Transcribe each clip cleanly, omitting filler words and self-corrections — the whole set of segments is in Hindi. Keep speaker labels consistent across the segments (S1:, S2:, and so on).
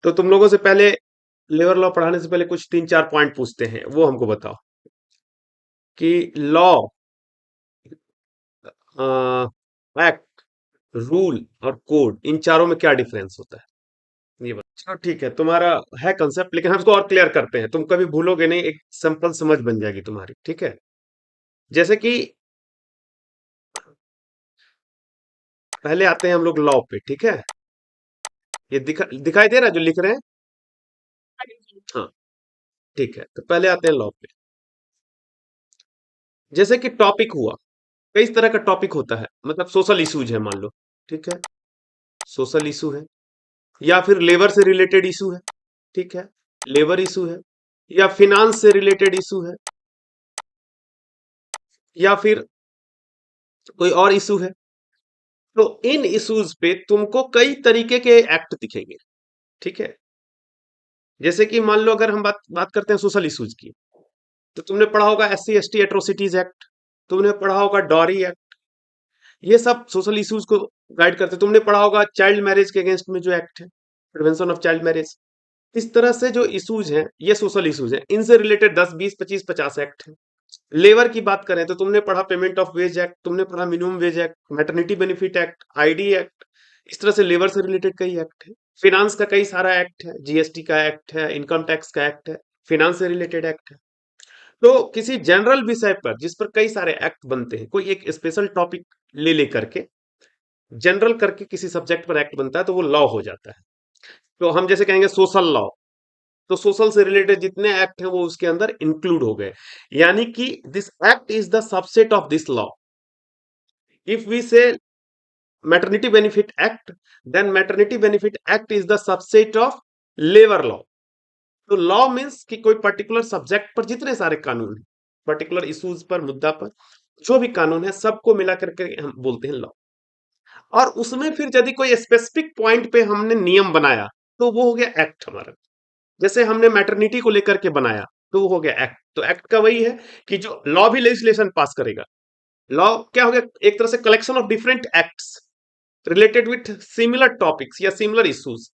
S1: तो तुम लोगों से पहले लेबर लॉ पढ़ाने से पहले कुछ 3-4 पॉइंट पूछते हैं, वो हमको बताओ कि लॉ, एक्ट, रूल और कोड, इन चारों में क्या डिफरेंस होता है, ये बताओ। चलो ठीक है, तुम्हारा है कंसेप्ट, लेकिन हम इसको और क्लियर करते हैं, तुम कभी भूलोगे नहीं, एक सिंपल समझ बन जाएगी तुम्हारी, ठीक है। जैसे कि पहले आते हैं हम लोग लॉ पे, ठीक है। ये दिखाई दे रहा है जो लिख रहे हैं? हाँ, ठीक है, तो पहले आते हैं लॉ पे। जैसे कि टॉपिक हुआ, कई तरह का टॉपिक होता है, मतलब सोशल इश्यूज है मान लो, ठीक है, सोशल इशू है, या फिर लेबर से रिलेटेड इशू है, ठीक है, लेबर इशू है, या फिनांस से रिलेटेड इशू है, या फिर कोई और इशू है। तो इन इश्यूज पे तुमको कई तरीके के एक्ट दिखेंगे, ठीक है। जैसे कि मान लो अगर हम बात बात करते हैं सोशल इश्यूज की, तो तुमने पढ़ा होगा SC ST एट्रोसिटीज एक्ट, तुमने पढ़ा होगा डॉरी एक्ट, ये सब सोशल इश्यूज को गाइड करते हैं। तुमने पढ़ा होगा चाइल्ड मैरिज के अगेंस्ट में जो एक्ट है, प्रिवेंशन ऑफ चाइल्ड मैरिज। इस तरह से जो इश्यूज हैं ये सोशल इश्यूज हैं, इनसे रिलेटेड 10 20 25 50 एक्ट हैं। लेबर की बात करें तो तुमने पढ़ा पेमेंट ऑफ वेज एक्ट, तुमने पढ़ा minimum wage act, maternity benefit act, ID act. इस तरह से लेबर से रिलेटेड कई एक्ट है। फिनांस का कई सारा एक्ट है, GST का एक्ट है, इनकम टैक्स का एक्ट है, फिनांस से रिलेटेड एक्ट है। तो किसी जनरल विषय पर जिस पर कई सारे एक्ट बनते हैं, कोई एक स्पेशल टॉपिक ले लेकर के जनरल करके किसी सब्जेक्ट पर एक्ट बनता है, तो वो लॉ हो जाता है। तो हम जैसे कहेंगे सोशल लॉ, तो सोशल से रिलेटेड जितने एक्ट हैं वो उसके अंदर इंक्लूड हो गए। यानी कि this act is the subset of this law. If we say maternity benefit act, then maternity benefit act is the subset of labour law. तो लॉ मीन्स कि कोई पर्टिकुलर सब्जेक्ट पर जितने सारे कानून हैं, पर्टिकुलर इश्यूज पर, मुद्दा पर जो भी कानून है, सबको मिला करके हम बोलते हैं लॉ। और उसमें फिर यदि कोई स्पेसिफिक पॉइंट पे हमने नियम बनाया, तो वो हो गया एक्ट हमारा। जैसे हमने मैटरनिटी को लेकर के बनाया, तो वो हो गया एक्ट। तो एक्ट का वही है कि जो लॉ भी लेजिस्लेशन पास करेगा। लॉ क्या हो गया, एक तरह से collection of different acts related with similar topics या similar issues,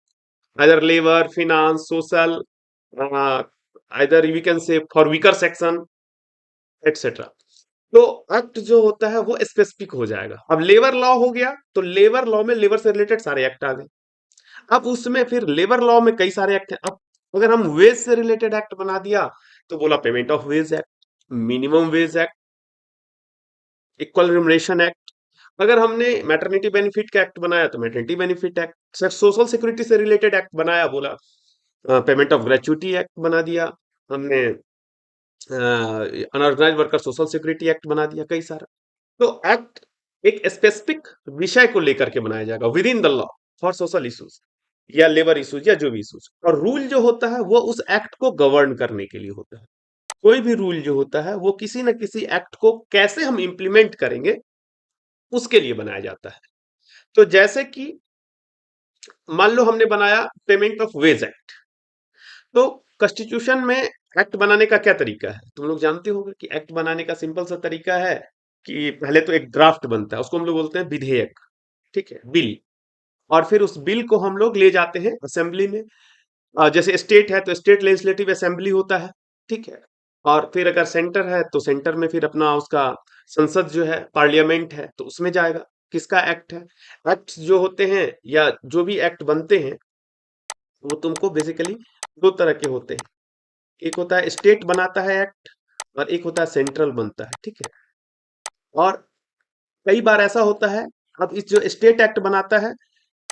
S1: either labor, finance, social, either we can say for weaker section, etc. तो एक्ट जो होता है वो स्पेसिफिक हो जाएगा। अब लेबर लॉ हो गया, तो लेबर लॉ में लेबर से रिलेटेड सारे एक्ट आ गए। अब उसमें फिर लेबर लॉ में कई सारे एक्ट हैं। अब अगर हम वेज से रिलेटेड एक्ट बना दिया, तो बोला payment of wage act, minimum wage act, equal remuneration act. अगर हमने मैटरनिटी बेनिफिट का एक्ट बनाया, तो maternity benefit act. Social security से रिलेटेड एक्ट बनाया, बोला पेमेंट ऑफ ग्रेचुटी एक्ट बना दिया हमने, unorganised worker social security act बना दिया, कई सारा। तो एक्ट एक स्पेसिफिक विषय को लेकर के बनाया जाएगा with in the law for social issues या लेबर इश्यूज या जो भी इश्यूज। और रूल जो होता है वो उस एक्ट को गवर्न करने के लिए होता है। कोई भी रूल जो होता है वो किसी न किसी एक्ट को कैसे हम इंप्लीमेंट करेंगे उसके लिए बनाया जाता है। तो जैसे कि मान लो हमने बनाया पेमेंट ऑफ वेज एक्ट, तो कॉन्स्टिट्यूशन में एक्ट बनाने का क्या तरीका है, तुम लोग जानते होंगे कि एक्ट बनाने का सिंपल सा तरीका है कि पहले तो एक ड्राफ्ट बनता है, उसको हम लोग बोलते हैं विधेयक, ठीक है, बिल। और फिर उस बिल को हम लोग ले जाते हैं असेंबली में। जैसे स्टेट है तो स्टेट लेजिस्लेटिव असेंबली होता है, ठीक है। और फिर अगर सेंटर है तो सेंटर में फिर अपना उसका संसद जो है, पार्लियामेंट है, तो उसमें जाएगा। किसका एक्ट है? एक्ट जो होते हैं या जो भी एक्ट बनते हैं, वो तुमको बेसिकली दो तरह के होते हैं। एक होता है स्टेट बनाता है एक्ट, और एक होता है सेंट्रल बनता है, ठीक है। और कई बार ऐसा होता है, अब इस जो स्टेट एक्ट बनाता है,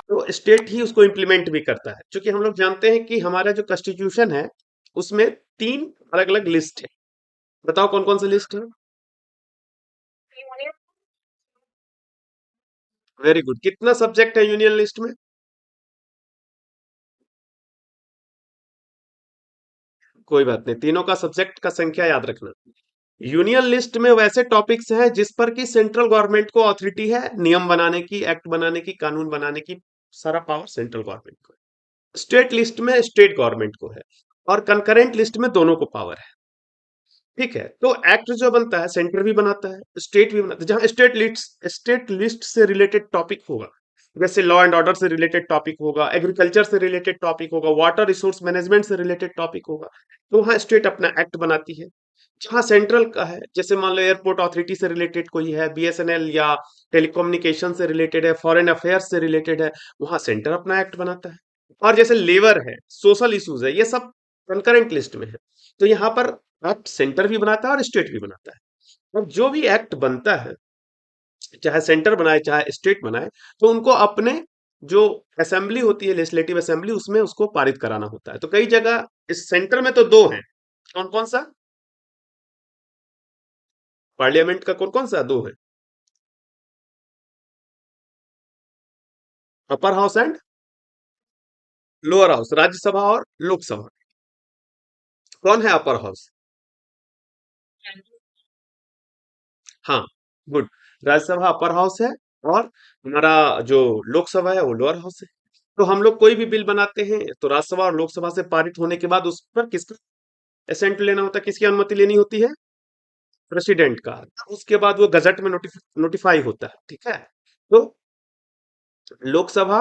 S1: तो स्टेट ही उसको इम्प्लीमेंट भी करता है। क्योंकि हम लोग जानते हैं कि हमारा जो कॉन्स्टिट्यूशन है उसमें 3 अलग अलग लिस्ट है। बताओ कौन कौन सी लिस्ट है? Very good. कितना सब्जेक्ट है यूनियन लिस्ट में? कोई बात नहीं, तीनों का सब्जेक्ट का संख्या याद रखना। यूनियन लिस्ट में वैसे टॉपिक्स हैं जिस पर कि सेंट्रल गवर्नमेंट को अथॉरिटी है नियम बनाने की, एक्ट बनाने की, कानून बनाने की, सारा पावर सेंट्रल गवर्नमेंट को है। स्टेट लिस्ट में स्टेट गवर्नमेंट को है, और कंकरेंट लिस्ट में दोनों को पावर है, ठीक है। तो एक्ट जो बनता है सेंटर भी बनाता है, स्टेट भी बनाता है। जहां स्टेट लिस्ट से रिलेटेड टॉपिक होगा, जैसे लॉ एंड ऑर्डर से रिलेटेड टॉपिक होगा, एग्रीकल्चर से रिलेटेड टॉपिक होगा, वाटर रिसोर्स मैनेजमेंट से रिलेटेड टॉपिक होगा, तो वहाँ स्टेट अपना एक्ट बनाती है। जहाँ सेंट्रल का है, जैसे मान लो एयरपोर्ट अथॉरिटी से रिलेटेड कोई है, बीएसएनएल या टेलीकम्युनिकेशन से रिलेटेड है, फॉरेन अफेयर्स से रिलेटेड है, वहाँ सेंटर अपना एक्ट बनाता है। और जैसे लेबर है, सोशल इश्यूज है, ये सब कंकरेंट लिस्ट में है। तो यहाँ पर एक्ट सेंटर भी बनाता है और स्टेट भी बनाता है। और जो भी एक्ट बनता है, चाहे सेंटर बनाए चाहे स्टेट बनाए, तो उनको अपने जो असेंबली होती है, लेजिस्लेटिव असेंबली, उसमें उसको पारित कराना होता है। तो कई जगह इस सेंटर में तो दो हैं। कौन कौन सा? पार्लियामेंट का कौन कौन सा दो है? Upper house and lower house, Rajya Sabha और लोकसभा। कौन है अपर हाउस? हाँ, गुड। राज्यसभा अपर हाउस है, और हमारा जो लोकसभा है वो लोअर हाउस है। तो हम लोग कोई भी बिल बनाते हैं तो राज्यसभा और लोकसभा से पारित होने के बाद उस पर किसका असेंट लेना होता है, किसकी अनुमति लेनी होती है? प्रेसिडेंट का। उसके बाद वो गजट में नोटिफाई होता है, ठीक है। तो लोकसभा,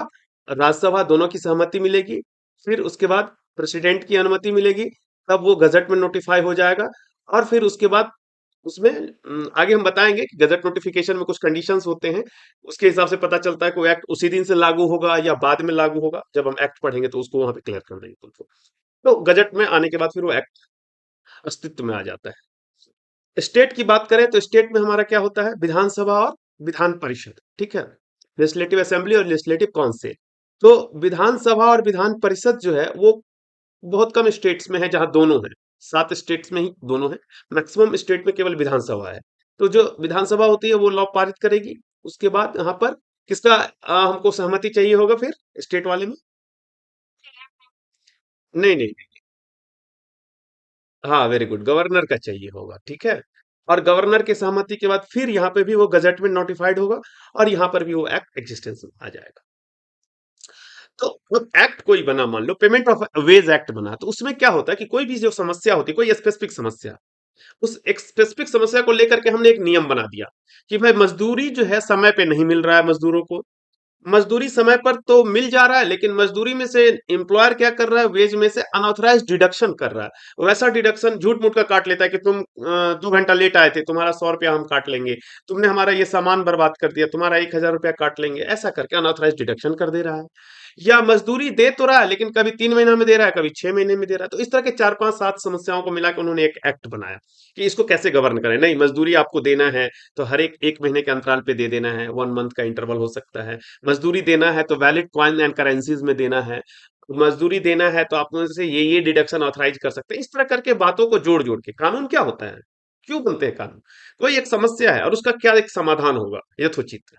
S1: राज्यसभा दोनों की सहमति मिलेगी, फिर उसके बाद प्रेसिडेंट की अनुमति मिलेगी, तब वो गजट में नोटिफाई हो जाएगा। और फिर उसके बाद उसमें आगे हम बताएंगे कि गजट नोटिफिकेशन में कुछ कंडीशंस होते हैं, उसके हिसाब से पता चलता है कोई एक्ट उसी दिन से लागू होगा या बाद में लागू होगा। जब हम एक्ट पढ़ेंगे तो उसको वहां पे क्लियर कर देंगे तुमको। तो गजट में आने के बाद फिर वो एक्ट अस्तित्व में आ जाता है। स्टेट की बात करें तो स्टेट में हमारा क्या होता है? विधानसभा और विधान परिषद, ठीक है। लेजिस्लेटिव असेंबली और लेजिस्लेटिव काउंसिल। तो विधानसभा और विधान परिषद जो है वो बहुत कम स्टेट्स में है जहां दोनों है। 7 स्टेट्स में ही दोनों है। मैक्सिमम स्टेट में केवल विधानसभा है। तो जो विधानसभा होती है वो लॉ पारित करेगी। उसके बाद यहाँ पर किसका हमको सहमति चाहिए होगा फिर स्टेट वाले में? नहीं नहीं। हाँ, वेरी गुड, गवर्नर का चाहिए होगा, ठीक है। और गवर्नर की सहमति के बाद फिर यहाँ पे भी वो गजट में नोटिफाइड होगा, और यहाँ पर भी वो एक्ट एग्जिस्टेंस में आ जाएगा। तो अब एक्ट कोई बना, मान लो पेमेंट ऑफ वेज एक्ट बना, तो उसमें क्या होता है कि कोई भी जो समस्या होती है, कोई स्पेसिफिक समस्या, उस एक स्पेसिफिक समस्या को लेकर के हमने एक नियम बना दिया कि भाई मजदूरी जो है समय पे नहीं मिल रहा है मजदूरों को। मजदूरी समय पर तो मिल जा रहा है, लेकिन मजदूरी में से एम्प्लॉयर क्या कर रहा है, वेज में से अनऑथराइज डिडक्शन कर रहा है। वैसा डिडक्शन झूठ मूठ का काट लेता है कि तुम 2 घंटा लेट आए थे, तुम्हारा 100 रुपया हम काट लेंगे। तुमने हमारा ये सामान बर्बाद कर दिया, तुम्हारा 1,000 रुपया काट लेंगे। ऐसा करके अनऑथराइज डिडक्शन कर दे रहा है। या मजदूरी दे तो रहा है, लेकिन कभी 3 महीना में दे रहा है, कभी 6 महीने में दे रहा है। तो इस तरह के 4 5 7 समस्याओं को मिला के उन्होंने एक एक्ट बनाया कि इसको कैसे गवर्न करें। नहीं, मजदूरी आपको देना है तो हर एक 1 महीने के अंतराल पे दे देना है, 1 मंथ का इंटरवल हो सकता है। मजदूरी देना है तो वैलिड कॉइन एंड करेंसीज में देना है। मजदूरी देना है तो आप से ये डिडक्शन ऑथराइज कर सकते हैं। इस तरह करके बातों को जोड़ जोड़ के कानून क्या होता है, क्यों बनते हैं कानून? कोई एक समस्या है और उसका क्या एक समाधान होगा यथोचित,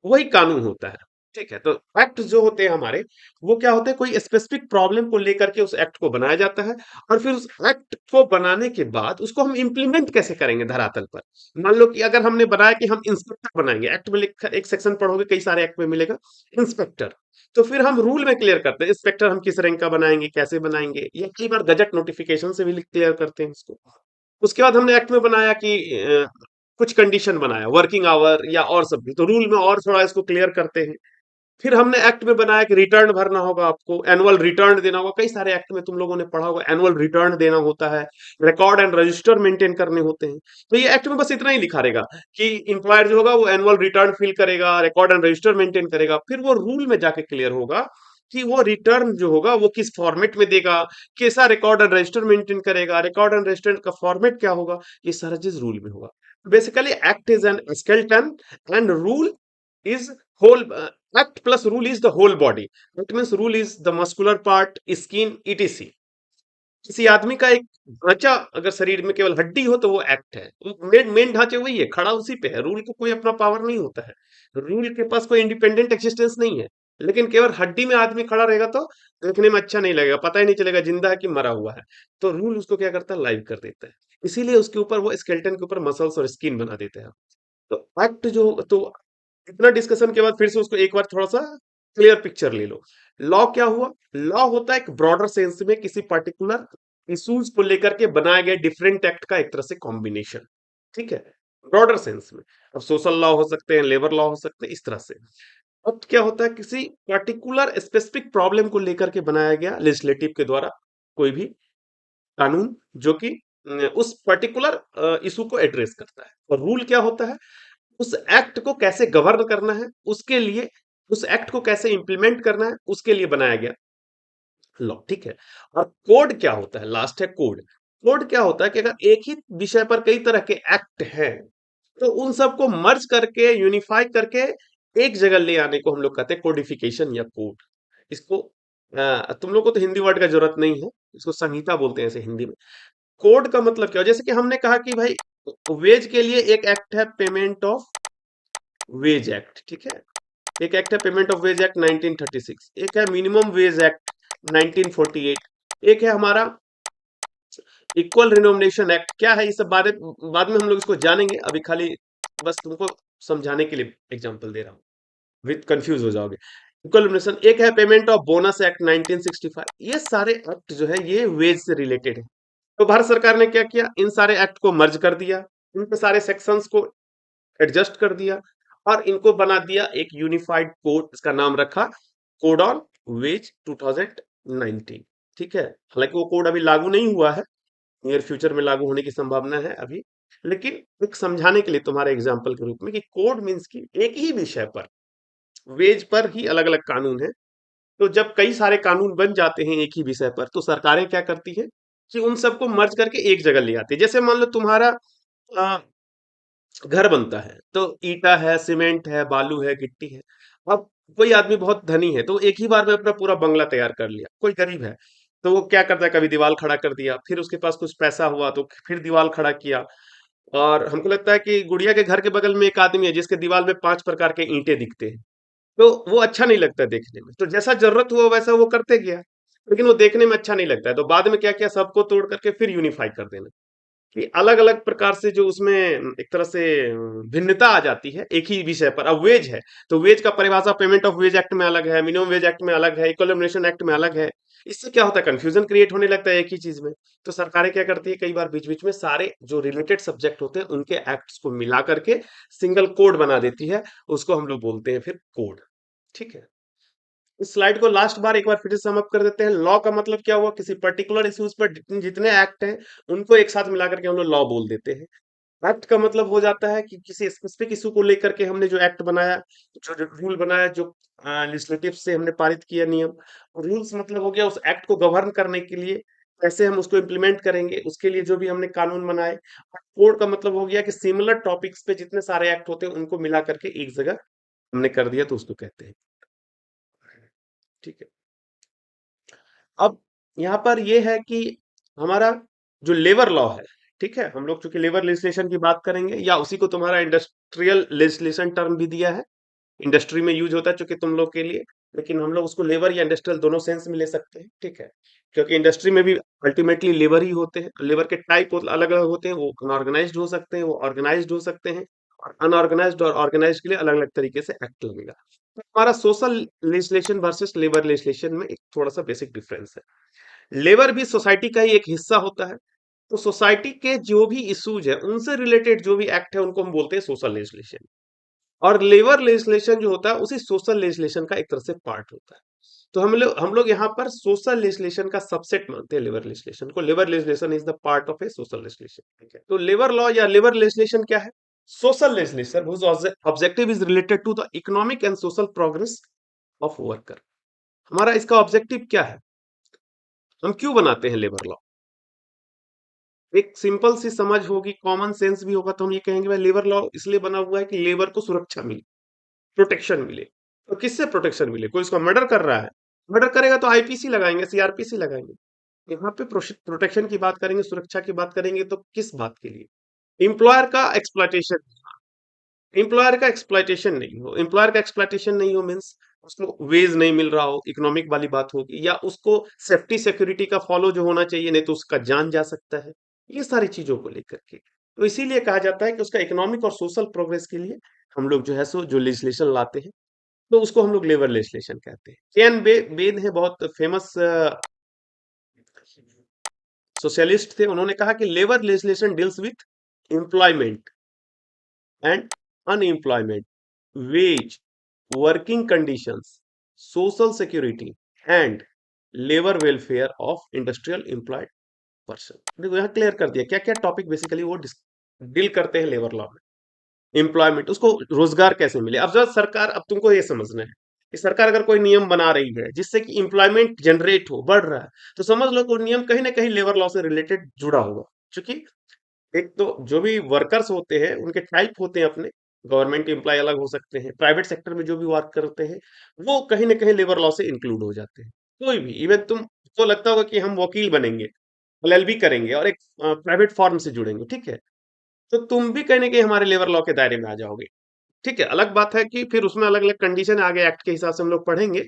S1: वही कानून होता है। ठीक है, तो एक्ट जो होते हैं हमारे, वो क्या होते हैं, कोई स्पेसिफिक प्रॉब्लम को लेकर के उस एक्ट को बनाया जाता है। और फिर उस एक्ट को बनाने के बाद उसको हम इम्प्लीमेंट कैसे करेंगे धरातल पर। मान लो कि अगर हमने बनाया कि हम इंस्पेक्टर बनाएंगे, एक्ट में लिखा एक सेक्शन पढ़ोगे, कई सारे एक्ट में मिलेगा इंस्पेक्टर। तो फिर हम रूल में क्लियर करते हैं इंस्पेक्टर हम किस रैंक का बनाएंगे, कैसे बनाएंगे, या कई बार गजट नोटिफिकेशन से भी क्लियर करते हैं इसको। उसके बाद हमने एक्ट में बनाया कि कुछ कंडीशन बनाया, वर्किंग आवर या और सब भी, तो रूल में और थोड़ा इसको क्लियर करते हैं। फिर हमने एक्ट में बनाया कि रिटर्न भरना होगा, आपको एनुअल रिटर्न देना होगा। कई सारे एक्ट में तुम लोगों ने पढ़ा होगा, एनुअल ररिटर्न देना होता है, रिकॉर्ड एंड रजिस्टर मेंटेन करने होते हैं। तो ये एक्ट में बस इतना ही लिखा रहेगा कि इंक्वायर जो होगा वो एनुअल रिटर्न फिल करेगा, रिकॉर्ड एंड रजिस्टर मेंटेन करेगा। फिर वो रूल में जाके क्लियर होगा कि वो रिटर्न जो होगा वो किस फॉर्मेट में देगा, कैसा रिकॉर्ड एंड रजिस्टर मेंटेन करेगा, रिकॉर्ड एंड रजिस्टर का फॉर्मेट क्या होगा, ये सारा चीज रूल में होगा। Basically act is an skeleton and rule is whole act plus rule is the whole body. That means rule is the muscular part, skin, etc. किसी आदमी का एक ढांचा अगर शरीर में केवल हड्डी हो तो वो एक्ट है। मेन मेन ढांचे वही है, खड़ा उसी पे है। रूल को कोई अपना पावर नहीं होता है। रूल के पास कोई इंडिपेंडेंट एक्सिस्टेंस नहीं है। लेकिन केवल हड्डी में आदमी खड़ा रहेगा तो देखने में अच्छा नहीं लगेगा, पता ही नहीं चलेगा जिंदा है कि मरा हुआ है। तो रूल उसको क्या करता है, लाइव कर देता है। इसीलिए उसके ऊपर वो स्केलेटन के ऊपर मसल्स और स्किन बना देते हैं। तो एक्ट जो तो इतना डिस्कशन के बाद फिर से उसको एक बार थोड़ा सा क्लियर पिक्चर ले लो। लॉ क्या हुआ? लॉ होता है एक ब्रॉडर सेंस में किसी पर्टिकुलर इश्यूज को लेकर के बनाए गए डिफरेंट एक्ट का एक तरह से कॉम्बिनेशन, ठीक है, ब्रॉडर सेंस में। अब सोशल लॉ हो सकते हैं, लेबर लॉ हो सकते हैं, इस तरह से। अब क्या होता है, किसी पर्टिकुलर स्पेसिफिक प्रॉब्लम को लेकर के बनाया गया लेजिस्लेटिव के द्वारा कोई भी कानून, जो कि उस पर्टिकुलर इशू को एड्रेस करता है। और रूल क्या होता है, उस एक्ट को कैसे गवर्न करना है, उसके लिए उस एक्ट को कैसे इंप्लीमेंट करना है, उसके लिए बनाया गया लॉ। ठीक है। और कोड क्या होता है, लास्ट है कोड। कोड क्या होता है कि अगर एक ही विषय पर कई तरह के एक्ट हैं, तो उन सबको मर्ज करके यूनिफाई करके एक जगह ले आने को हम लोग कहते हैं कोडिफिकेशन या कोड। इसको तुम लोग को तो हिंदी वर्ड का जरूरत नहीं है, इसको संहिता बोलते हैं ऐसे हिंदी में। कोड का मतलब क्या हो, जैसे कि हमने कहा कि भाई वेज के लिए एक एक्ट है पेमेंट ऑफ वेज एक्ट, ठीक है। एक एक्ट है पेमेंट ऑफ वेज एक्ट 1936, एक है मिनिमम वेज एक्ट 1948, एक है हमारा इक्वल रिनोमिनेशन एक्ट। क्या है ये सब बाद में हम लोग इसको जानेंगे, अभी खाली बस तुमको समझाने के लिए एग्जांपल दे रहा हूँ, विद कंफ्यूज हो जाओगे। इक्वल रिनोमिनेशन, एक है पेमेंट ऑफ बोनस एक्ट 1965। ये सारे एक्ट जो है ये वेज से रिलेटेड है। तो भारत सरकार ने क्या किया, इन सारे एक्ट को मर्ज कर दिया, इनके सारे सेक्शंस को एडजस्ट कर दिया और इनको बना दिया एक यूनिफाइड कोड। इसका नाम रखा कोड ऑन वेज 2019। ठीक है। हालांकि वो कोड अभी लागू नहीं हुआ है, नियर फ्यूचर में लागू होने की संभावना है अभी, लेकिन एक समझाने के लिए तुम्हारे एग्जाम्पल के रूप में कि कोड मीन्स की एक ही विषय पर, वेज पर ही अलग अलग कानून है। तो जब कई सारे कानून बन जाते हैं एक ही विषय पर, तो सरकारें क्या करती है कि उन सबको मर्ज करके एक जगह ले आती है। जैसे मान लो तुम्हारा घर बनता है, तो ईटा है, सीमेंट है, बालू है, गिट्टी है। अब कोई आदमी बहुत धनी है तो एक ही बार में अपना पूरा बंगला तैयार कर लिया। कोई गरीब है तो वो क्या करता है, कभी दीवार खड़ा कर दिया, फिर उसके पास कुछ पैसा हुआ तो फिर दीवार खड़ा किया। और हमको लगता है कि गुड़िया के घर के बगल में एक आदमी है जिसके दीवार में 5 प्रकार के ईंटें दिखते हैं, तो वो अच्छा नहीं लगता देखने में, तो जैसा जरूरत हुआ वैसा वो करते गया, लेकिन वो देखने में अच्छा नहीं लगता है। तो बाद में क्या किया, सबको तोड़ करके फिर यूनिफाई कर देना, कि अलग अलग प्रकार से जो उसमें एक तरह से भिन्नता आ जाती है एक ही विषय पर। अब वेज है तो वेज का परिभाषा पेमेंट ऑफ वेज एक्ट में अलग है, मिनिमम वेज एक्ट में अलग है, इक्वल रिम्युनरेशन एक्ट में अलग है। इससे क्या होता है, कंफ्यूजन क्रिएट होने लगता है एक ही चीज में। तो सरकारें क्या करती है, कई बार बीच बीच में सारे जो रिलेटेड सब्जेक्ट होते हैं उनके एक्ट्स को मिला करके सिंगल कोड बना देती है, उसको हम लोग बोलते हैं फिर कोड। ठीक है। इस स्लाइड को लास्ट बार एक बार फिर से सम अप कर देते हैं। लॉ का मतलब क्या हुआ, किसी पर्टिकुलर इश्यूज पर जितने जितने एक्ट हैं उनको एक साथ मिला करके हम लोग लॉ बोल देते हैं। एक्ट का मतलब हो जाता है कि किसी स्पेसिफिक इशू को लेकर के हमने जो एक्ट बनाया, जो रूल बनाया, जो लेजिस्लेटिव से हमने पारित किया नियम। रूल्स मतलब हो गया उस एक्ट को गवर्न करने के लिए, कैसे हम उसको इम्प्लीमेंट करेंगे उसके लिए जो भी हमने कानून बनाए। कोड का मतलब हो गया कि सिमिलर टॉपिक्स पे जितने सारे एक्ट होते हैं उनको मिला करके एक जगह हमने कर दिया, तो उसको कहते हैं। ठीक है। अब यहाँ पर ये है कि हमारा जो लेबर लॉ है, ठीक है, हम लोग चूंकि लेबर लेजिस्लेशन की बात करेंगे, या उसी को तुम्हारा इंडस्ट्रियल लेजिस्लेशन टर्म भी दिया है, इंडस्ट्री में यूज होता है चूंकि तुम लोग के लिए, लेकिन हम लोग उसको लेबर या इंडस्ट्रियल दोनों सेंस में ले सकते हैं। ठीक है। क्योंकि इंडस्ट्री में भी अल्टीमेटली लेबर ही होते हैं, लेबर के टाइप अलग अलग होते हैं, वो अनऑर्गेनाइज्ड हो सकते हैं, वो ऑर्गेनाइज्ड हो सकते हैं, और अनऑर्गेनाइज्ड और ऑर्गेनाइज्ड के लिए अलग अलग तरीके से एक्ट लगेगा। तो हमारा social legislation versus labour legislation में एक थोड़ा सा बेसिक डिफरेंस है। लेबर भी सोसाइटी का ही एक हिस्सा होता है, तो सोसाइटी के जो भी इश्यूज है उनसे रिलेटेड जो भी एक्ट है उनको हम बोलते हैं सोशल लेजिस्लेशन। और लेबर लेजिस्लेशन जो होता है उसी सोशल लेजिस्लेशन का एक तरह से पार्ट होता है। तो हम लोग यहाँ पर सोशल लेजिस्लेशन का सबसेट मानते हैं लेबर लेजिस्लेशन को। Labour legislation is the part of a social legislation. ठीक है। तो लेबर लॉ या लेबर लेजिस्लेशन क्या है, social legislation whose objective is related to the economic and social progress of worker. हमारा इसका ऑब्जेक्टिव क्या है, हम क्यों बनाते हैं लेबर लॉ। एक सिंपल सी समझ होगी, कॉमन सेंस भी होगा, तो हम ये कहेंगे भाई लेबर लॉ इसलिए बना हुआ है कि लेबर को सुरक्षा मिले, प्रोटेक्शन मिले। तो किससे प्रोटेक्शन मिले, कोई उसका मर्डर कर रहा है, मर्डर करेगा तो आईपीसी लगाएंगे, सीआरपीसी लगाएंगे। यहाँ पे प्रोटेक्शन की बात करेंगे, सुरक्षा की बात करेंगे, तो किस बात के लिए, एम्प्लॉयर का एक्सप्लॉयटेशन। एम्प्लॉयर का एक्सप्लॉयटेशन नहीं हो मीन्स उसको वेज नहीं मिल रहा हो, इकोनॉमिक वाली बात होगी, या उसको सेफ्टी सिक्योरिटी का फॉलो जो होना चाहिए, नहीं तो उसका जान जा सकता है, ये सारी चीजों को लेकर के। तो इसीलिए कहा जाता है कि उसका इकोनॉमिक और सोशल प्रोग्रेस के लिए हम लोग जो है सो जो लेजिस्लेशन लाते हैं, तो उसको हम लोग लेबर लेजिस्लेशन कहते हैं। बेन है, बहुत फेमस सोशलिस्ट थे, उन्होंने कहा कि labour legislation deals with employment and unemployment, wage, working conditions, social security and labour welfare of industrial employed person. देखो यहाँ क्लियर कर दिया क्या क्या टॉपिक बेसिकली वो डील करते हैं लेबर लॉ में। एम्प्लॉयमेंट, उसको रोजगार कैसे मिले। अब जब सरकार, अब तुमको ये समझना है कि सरकार अगर कोई नियम बना रही है जिससे कि एम्प्लॉयमेंट जनरेट हो, बढ़ रहा है, तो समझ लो कि वो नियम कहीं ना कहीं लेबर लॉ से रिलेटेड जुड़ा होगा। क्योंकि एक तो जो भी वर्कर्स होते हैं उनके टाइप होते हैं अपने, गवर्नमेंट एम्प्लॉय अलग हो सकते हैं, प्राइवेट सेक्टर में जो भी वर्क करते हैं वो कहीं ना कहीं लेबर लॉ से इंक्लूड हो जाते हैं। कोई भी, इवन तुम को लगता होगा कि हम वकील बनेंगे, एलएलबी करेंगे और एक प्राइवेट फॉर्म से जुड़ेंगे, ठीक है, तो तुम भी कहीं ना कहीं हमारे लेबर लॉ के दायरे में आ जाओगे। ठीक है, अलग बात है कि फिर उसमें अलग अलग कंडीशन आगे एक्ट के हिसाब से हम लोग पढ़ेंगे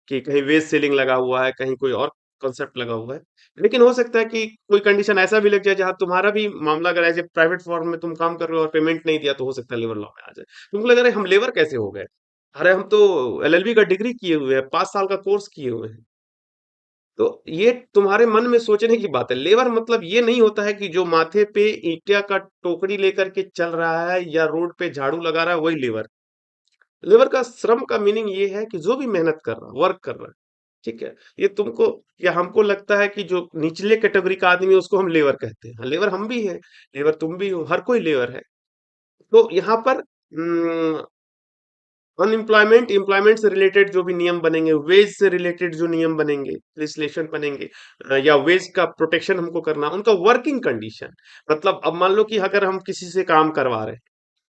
S1: कि कहीं वेज सेलिंग लगा हुआ है, कहीं कोई और कॉन्सेप्ट लगा हुआ है। लेकिन हो सकता है कि कोई कंडीशन ऐसा भी लग जाए जहां तुम्हारा भी मामला, अगर एज ए प्राइवेट फॉर्म में तुम काम कर रहे हो और पेमेंट नहीं दिया, तो हो सकता है लेबर लॉ में आ जाए। तुमको लग रहा है हम लेबर कैसे हो गए, अरे हम तो एलएलबी का डिग्री किए हुए हैं, 5 साल का कोर्स किए हुए हैं। तो ये तुम्हारे मन में सोचने की बात है। लेबर मतलब ये नहीं होता है कि जो माथे पे ईंटा का टोकरी लेकर के चल रहा है या रोड पे झाड़ू लगा रहा है वही लेबर। लेबर का श्रम का मीनिंग ये है कि जो भी मेहनत कर रहा है, वर्क कर रहा है, ठीक है। ये तुमको या हमको लगता है कि जो निचले कैटेगरी का आदमी है उसको हम लेबर कहते हैं। हाँ, लेबर हम भी हैं, लेबर तुम भी हो, हर कोई लेबर है। तो यहाँ पर अनएम्प्लॉयमेंट, एम्प्लॉयमेंट से रिलेटेड जो भी नियम बनेंगे, वेज से रिलेटेड जो नियम बनेंगे, लेजिस्लेशन बनेंगे, या वेज का प्रोटेक्शन हमको करना, उनका वर्किंग कंडीशन, मतलब अब मान लो कि अगर हम किसी से काम करवा रहे हैं,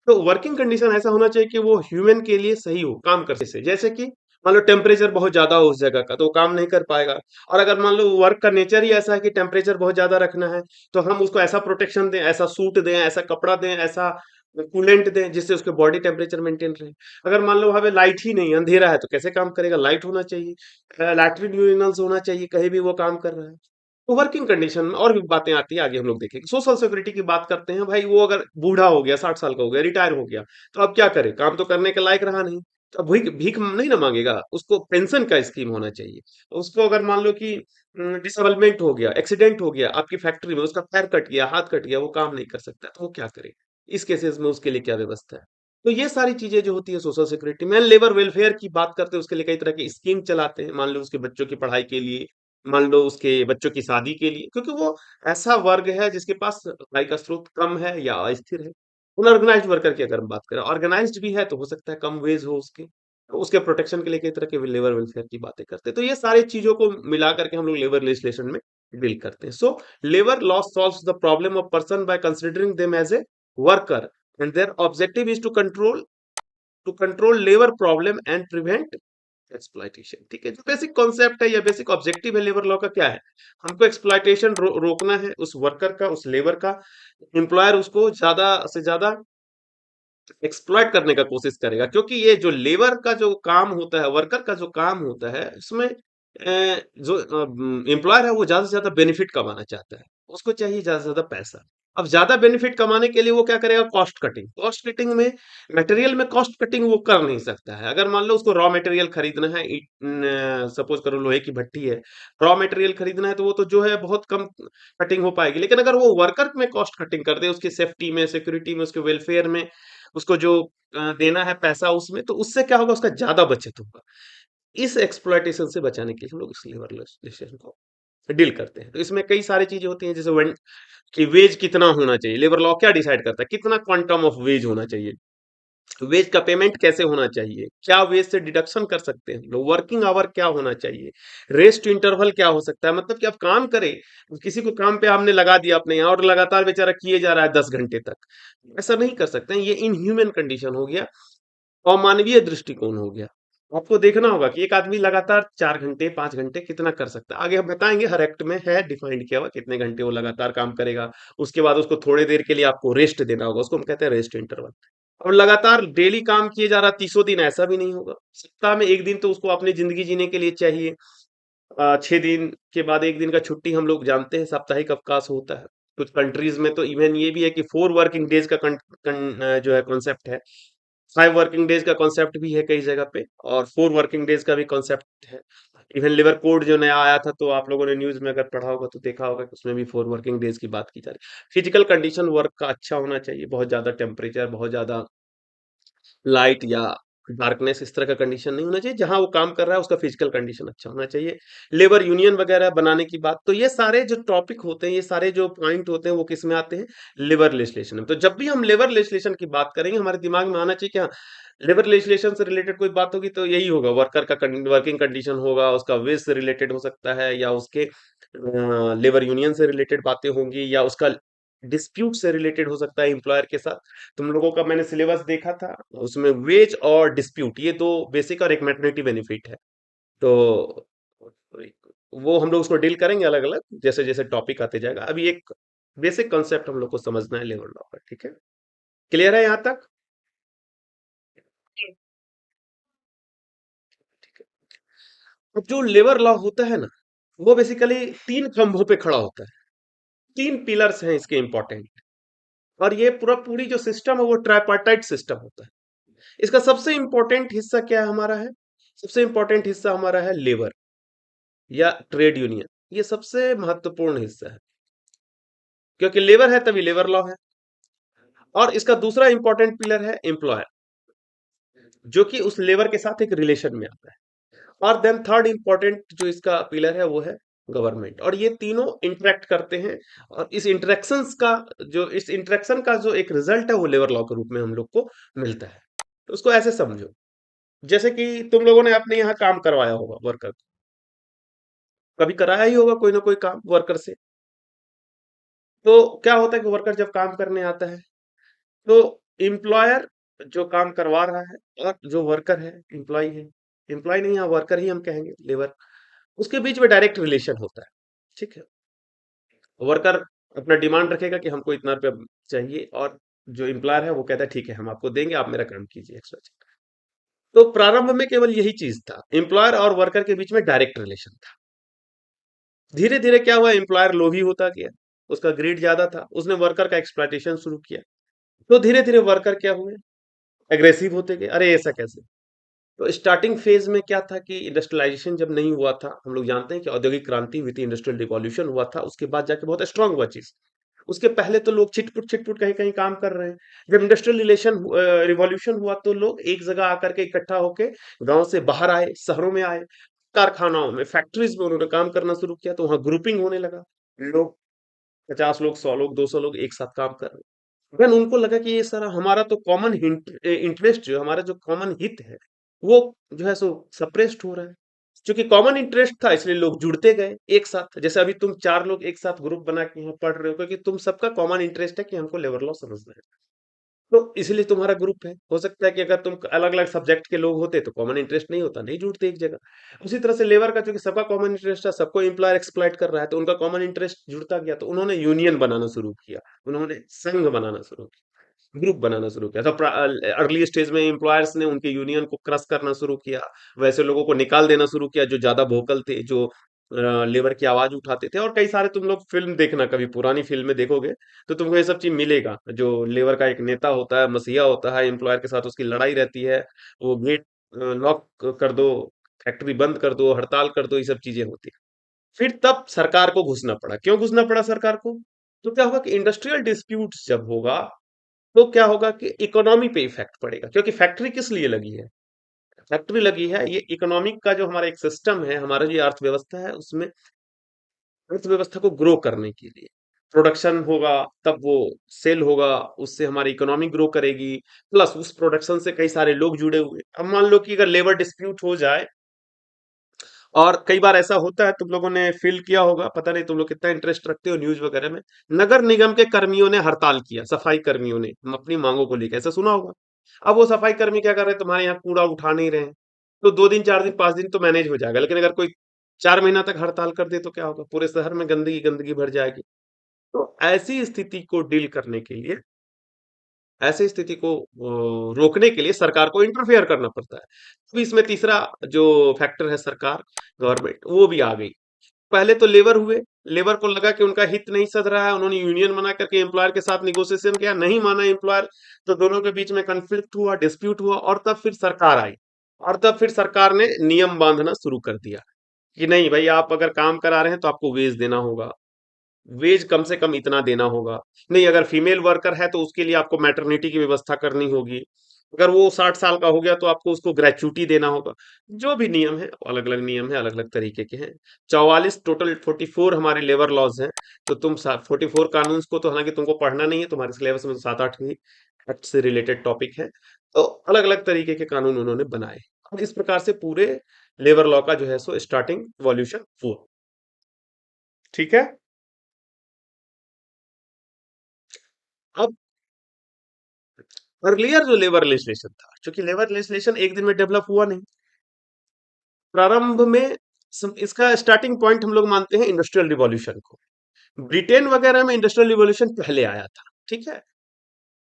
S1: तो वर्किंग कंडीशन ऐसा होना चाहिए कि वो ह्यूमन के लिए सही हो काम करने से। जैसे कि मान लो टेम्परेचर बहुत ज्यादा हो उस जगह का, तो वो काम नहीं कर पाएगा। और अगर मान लो वर्क का नेचर ही ऐसा है कि टेम्परेचर बहुत ज्यादा रखना है, तो हम उसको ऐसा प्रोटेक्शन दें, ऐसा सूट दें, ऐसा कपड़ा दें, ऐसा कूलेंट दें जिससे उसके बॉडी टेम्परेचर मेंटेन रहे। अगर मान लो वहां पे लाइट ही नहीं, अंधेरा है, तो कैसे काम करेगा, लाइट होना चाहिए, लैट्रिन यूरिनल्स होना चाहिए कहीं भी वो काम कर रहा है। तो वर्किंग कंडीशन में और भी बातें आती है, आगे हम लोग देखेंगे। सोशल सिक्योरिटी की बात करते हैं, भाई वो अगर बूढ़ा हो गया, 60 साल का हो गया, रिटायर हो गया, तो अब क्या करे, काम तो करने के लायक रहा नहीं, तो अब भीख भीख नहीं ना मांगेगा, उसको पेंशन का स्कीम होना चाहिए। उसको अगर मान लो कि डिसेबलमेंट हो गया, एक्सीडेंट हो गया आपकी फैक्ट्री में, उसका पैर कट गया, हाथ कट गया, वो काम नहीं कर सकता, तो वो क्या करे, इस केसेस में उसके लिए क्या व्यवस्था है। तो ये सारी चीजें जो होती है सोशल सिक्योरिटी में। लेबर वेलफेयर की बात करते हैं, उसके लिए कई तरह की स्कीम चलाते हैं, मान लो उसके बच्चों की पढ़ाई के लिए, मान लो उसके बच्चों की शादी के लिए, क्योंकि वो ऐसा वर्ग है जिसके पास आय का स्रोत कम है या अस्थिर है। अनऑर्गेनाइज्ड वर्कर की अगर हम बात करें, ऑर्गेनाइज्ड भी है तो हो सकता है कम वेज हो उसके, तो उसके प्रोटेक्शन के लिए कई तरह के लेबर वेलफेयर की बातें करते हैं। तो ये सारी चीजों को मिला करके हम लोग लेबर लेजिस्लेशन में डील करते हैं। So labour law solves the problem of person by considering them as a worker, and their objective is to control labour problem and prevent exploitation. ठीक है, जो बेसिक कॉन्सेप्ट है या बेसिक ऑब्जेक्टिव है लेबर लॉ का क्या है, हमको एक्सप्लॉइटेशन रोकना है उस वर्कर का, उस लेबर का। एम्प्लॉयर उसको ज्यादा से ज्यादा एक्सप्लॉइट करने का कोशिश करेगा, क्योंकि ये जो लेबर का जो काम होता है, वर्कर का जो काम होता है, इसमें जो एम्प्लॉयर है वो ज्यादा से ज्यादा बेनिफिट कमाना चाहता है, उसको चाहिए ज्यादा से ज्यादा पैसा। अब ज्यादा बेनिफिट कमाने के लिए वो क्या करेगा, कॉस्ट कटिंग। कॉस्ट कटिंग में मटेरियल में कॉस्ट कटिंग वो कर नहीं सकता है। अगर मान लो उसको रॉ मटेरियल खरीदना है, सपोज करो लोहे की भट्टी है, रॉ मटेरियल खरीदना है, तो वो तो जो है बहुत कम कटिंग हो पाएगी। लेकिन अगर वो वर्कर में कॉस्ट कटिंग कर दे, उसकी सेफ्टी में, सिक्योरिटी में, उसके वेलफेयर में, उसको जो देना है पैसा उसमें, तो उससे क्या होगा, उसका ज्यादा बचत होगा। इस एक्सप्लॉइटेशन से बचाने के लिए हम लोग इस लेबर लेजिस्लेशन को डील करते हैं। तो इसमें कई सारी चीजें होती हैं, जैसे वन कि वेज कितना होना चाहिए, लेबर लॉ क्या डिसाइड करता है, कितना क्वांटम ऑफ वेज होना चाहिए, वेज का पेमेंट कैसे होना चाहिए, क्या वेज से डिडक्शन कर सकते हैं लोग, वर्किंग आवर क्या होना चाहिए, रेस्ट इंटरवल क्या हो सकता है, मतलब कि आप काम करें, किसी को काम पे हमने लगा दिया अपने यहाँ और लगातार बेचारा किए जा रहा है 10 घंटे तक, ऐसा नहीं कर सकते हैं। ये इनह्यूमन कंडीशन हो गया, अमानवीय दृष्टिकोण हो गया। आपको देखना होगा कि एक आदमी लगातार 4 घंटे 5 घंटे कितना कर सकता है, आगे हम बताएंगे, हर एक्ट में है डिफाइंड किया हुआ कितने घंटे वो लगातार काम करेगा। उसके बाद उसको थोड़ी देर के लिए आपको रेस्ट देना होगा, उसको हम कहते हैं रेस्ट इंटरवल। और लगातार डेली काम किए जा रहा 30 दिन, ऐसा भी नहीं होगा। सप्ताह में एक दिन तो उसको अपनी जिंदगी जीने के लिए चाहिए। 6 दिन के बाद एक दिन का छुट्टी हम लोग जानते हैं, साप्ताहिक अवकाश होता है। कुछ कंट्रीज में तो इवन ये भी है कि 4 वर्किंग डेज का जो है कॉन्सेप्ट है। 5 वर्किंग डेज का कॉन्सेप्ट भी है कई जगह पे, और 4 वर्किंग डेज का भी कॉन्सेप्ट है। इवन लेबर कोड जो नया आया था, तो आप लोगों ने न्यूज में अगर पढ़ा होगा तो देखा होगा कि उसमें भी 4 वर्किंग डेज की बात की जा रही है। फिजिकल कंडीशन वर्क का अच्छा होना चाहिए, बहुत ज्यादा टेम्परेचर, बहुत ज्यादा लाइट या डार्कनेस इस तरह का कंडीशन नहीं होना चाहिए, जहां वो काम कर रहा है उसका फिजिकल कंडीशन अच्छा होना चाहिए। लेबर यूनियन वगैरह बनाने की बात, तो ये सारे जो टॉपिक होते हैं, ये सारे जो पॉइंट होते हैं, वो किस में आते हैं? लेबर लेजिस्लेशन में। तो जब भी हम लेबर लेजिस्लेशन की बात करेंगे, हमारे दिमाग में आना चाहिए क्या? लेबर लेजिस्लेशन से रिलेटेड कोई बात होगी तो यही होगा, वर्कर का वर्किंग कंडीशन होगा, उसका वेज से रिलेटेड हो सकता है, या उसके लेबर यूनियन से रिलेटेड बातें होंगी, या उसका डिस्प्यूट से रिलेटेड हो सकता है एम्प्लॉयर के साथ। तुम लोगों का मैंने सिलेबस देखा था, उसमें वेज और डिस्प्यूट ये दो बेसिक और एक मैटरनिटी बेनिफिट है। तो वो हम लोग उसको डील करेंगे अलग अलग, जैसे जैसे टॉपिक आते जाएगा। अभी एक बेसिक कॉन्सेप्ट हम लोग को समझना है लेबर लॉ का, ठीक है? क्लियर है यहाँ तक? ठीक है। अब जो लेबर लॉ होता है ना, वो बेसिकली तीन खंभों पे खड़ा होता है। तीन पिलर्स हैं इसके इंपॉर्टेंट। और ये पूरी जो सिस्टम है वो ट्राइपार्टाइट सिस्टम होता है। इसका सबसे इंपॉर्टेंट हिस्सा क्या है हमारा है? सबसे इंपॉर्टेंट हिस्सा हमारा है लेबर या ट्रेड यूनियन। ये सबसे महत्वपूर्ण हिस्सा है, क्योंकि लेबर है तभी लेबर लॉ है। और इसका दूसरा इंपॉर्टेंट पिलर है एम्प्लॉयर, जो कि उस लेबर के साथ एक रिलेशन में आता है। और देन थर्ड इंपॉर्टेंट जो इसका पिलर है वो है गवर्नमेंट। और ये तीनों इंटरेक्ट करते हैं। और इस इंटरेक्शन का जो एक रिजल्ट है वो लेबर लॉ के रूप में हम लोग को मिलता है। तो उसको ऐसे समझो, जैसे कि तुम लोगों ने अपने यहाँ काम करवाया होगा वर्कर, कभी कराया ही होगा कोई ना कोई काम वर्कर से। तो क्या होता है कि वर्कर जब काम करने आता है, तो एम्प्लॉयर जो काम करवा रहा है, और जो वर्कर है, एम्प्लॉय है, एम्प्लॉय नहीं, यहाँ वर्कर ही हम कहेंगे, लेबर, उसके बीच में डायरेक्ट रिलेशन होता है। ठीक है? वर्कर अपना डिमांड रखेगा कि हमको इतना रुपया चाहिए, और जो एम्प्लॉयर है वो कहता है ठीक है हम आपको देंगे, आप मेरा काम कीजिए एक्स्ट्रा। तो प्रारंभ में केवल यही चीज था, एम्प्लॉयर और वर्कर के बीच में डायरेक्ट रिलेशन था। धीरे धीरे क्या हुआ, एम्प्लॉयर लोभी होता गया, उसका ग्रीड ज्यादा था, उसने वर्कर का एक्सप्लॉइटेशन शुरू किया। तो धीरे धीरे वर्कर क्या हुए, एग्रेसिव होते गए। अरे ऐसा कैसे? तो स्टार्टिंग फेज में क्या था कि इंडस्ट्रियलाइजेशन जब नहीं हुआ था, हम लोग जानते हैं कि औद्योगिक क्रांति विद इंडस्ट्रियल रिवॉल्यूशन हुआ था, उसके बाद जाके बहुत स्ट्रांग हुआ चीज। उसके पहले तो लोग छिटपुट कहीं कहीं काम कर रहे हैं। जब इंडस्ट्रियल रिवॉल्यूशन हुआ तो लोग एक जगह आकर के इकट्ठा होके गांव से बाहर आए, शहरों में आए, कारखानाओं में, फैक्ट्रीज में उन्होंने काम करना शुरू किया, तो वहां ग्रुपिंग होने लगा। लोग 50 लोग, 100 लोग, 200 लोग एक साथ काम कर रहे हैं। देन उनको लगा कि ये सारा हमारा तो कॉमन इंटरेस्ट, जो हमारा जो कॉमन हित है, वो जो है सो सप्रेस्ड हो रहा है। क्योंकि कॉमन इंटरेस्ट था इसलिए लोग जुड़ते गए एक साथ। जैसे अभी तुम 4 लोग एक साथ ग्रुप बना के यहाँ पढ़ रहे हो, क्योंकि तुम सबका कॉमन इंटरेस्ट है कि हमको लेबर लॉ समझना है। तो इसलिए तुम्हारा ग्रुप है। हो सकता है कि अगर तुम अलग अलग सब्जेक्ट के लोग होते तो कॉमन इंटरेस्ट नहीं होता, नहीं जुड़ते एक जगह। उसी तरह से लेबर का, क्योंकि सबका कॉमन इंटरेस्ट है, सबको एम्प्लॉयर एक्सप्लॉइट कर रहा है, तो उनका कॉमन इंटरेस्ट जुड़ता गया, तो उन्होंने यूनियन बनाना शुरू किया, उन्होंने संघ बनाना शुरू किया, ग्रुप बनाना शुरू किया। तो अर्ली स्टेज में एम्प्लॉयर्स ने उनके यूनियन को क्रश करना शुरू किया, वैसे लोगों को निकाल देना शुरू किया जो ज्यादा वोकल थे, जो लेबर की आवाज उठाते थे। और कई सारे, तुम लोग फिल्म देखना, कभी पुरानी फिल्में देखोगे तो तुमको ये सब चीज मिलेगा। जो लेबर का एक नेता होता है, मसीहा होता है, एम्प्लॉयर के साथ उसकी लड़ाई रहती है, वो गेट लॉक कर दो, फैक्ट्री बंद कर दो, हड़ताल कर दो, ये सब चीजें होती है। फिर तब सरकार को घुसना पड़ा। क्यों घुसना पड़ा सरकार को? तो क्या होगा कि इंडस्ट्रियल डिस्प्यूट्स जब होगा, तो क्या होगा कि इकोनॉमी पे इफेक्ट पड़ेगा। क्योंकि फैक्ट्री किस लिए लगी है? फैक्ट्री लगी है ये इकोनॉमिक का जो हमारा एक सिस्टम है, हमारा जो अर्थव्यवस्था है, उसमें अर्थव्यवस्था को ग्रो करने के लिए प्रोडक्शन होगा, तब वो सेल होगा, उससे हमारी इकोनॉमी ग्रो करेगी। प्लस उस प्रोडक्शन से कई सारे लोग जुड़े हुए। अब मान लो कि अगर लेबर डिस्प्यूट हो जाए, और कई बार ऐसा होता है, तुम लोगों ने फील किया होगा, पता नहीं तुम लोग कितना इंटरेस्ट रखते हो न्यूज वगैरह में, नगर निगम के कर्मियों ने हड़ताल किया, सफाई कर्मियों ने, हम अपनी मांगों को लेकर, ऐसा सुना होगा। अब वो सफाई कर्मी क्या कर रहे हैं, तुम्हारे यहाँ कूड़ा उठा नहीं रहे हैं, तो 2 दिन, 4 दिन, 5 दिन तो मैनेज हो जाएगा। लेकिन अगर कोई 4 महीना तक हड़ताल कर दे तो क्या होगा, पूरे शहर में गंदगी गंदगी भर जाएगी। तो ऐसी स्थिति को डील करने के लिए, ऐसी स्थिति को रोकने के लिए सरकार को इंटरफेयर करना पड़ता है। तो इसमें तीसरा जो फैक्टर है, सरकार, गवर्नमेंट, वो भी आ गई। पहले तो लेबर हुए, लेबर को लगा कि उनका हित नहीं सध रहा है, उन्होंने यूनियन बना करके एम्प्लॉयर के साथ निगोशिएशन किया, नहीं माना एम्प्लॉयर, तो दोनों के बीच में कन्फ्लिक्ट हुआ, डिस्प्यूट हुआ, और तब फिर सरकार आई। और तब फिर सरकार ने नियम बांधना शुरू कर दिया कि नहीं भाई, आप अगर काम करा रहे हैं तो आपको वेज देना होगा, वेज कम से कम इतना देना होगा। नहीं, अगर फीमेल वर्कर है तो उसके लिए आपको मैटरनिटी की व्यवस्था करनी होगी। अगर वो 60 साल का हो गया तो आपको उसको ग्रेचुटी देना होगा। जो भी नियम है, अलग अलग नियम है, अलग अलग तरीके के हैं। 44 टोटल 44 हमारे लेबर लॉज हैं। तो तुम 44 कानून को तो हालांकि तुमको पढ़ना नहीं है, तुम्हारे सिलेबस में तो 7-8 ही एक्ट से रिलेटेड टॉपिक है। तो अलग अलग तरीके के कानून उन्होंने बनाए, और इस प्रकार से पूरे लेबर लॉ का जो है सो स्टार्टिंग वॉल्यूशन हुआ। ठीक है। अब अर्लियर जो लेबर लेजिस्लेशन था, क्योंकि लेबर लेजिस्लेशन एक दिन में डेवलप हुआ नहीं, प्रारंभ में इसका स्टार्टिंग पॉइंट हम लोग मानते हैं इंडस्ट्रियल रिवॉल्यूशन को। ब्रिटेन वगैरह में इंडस्ट्रियल रिवॉल्यूशन पहले आया था। ठीक है।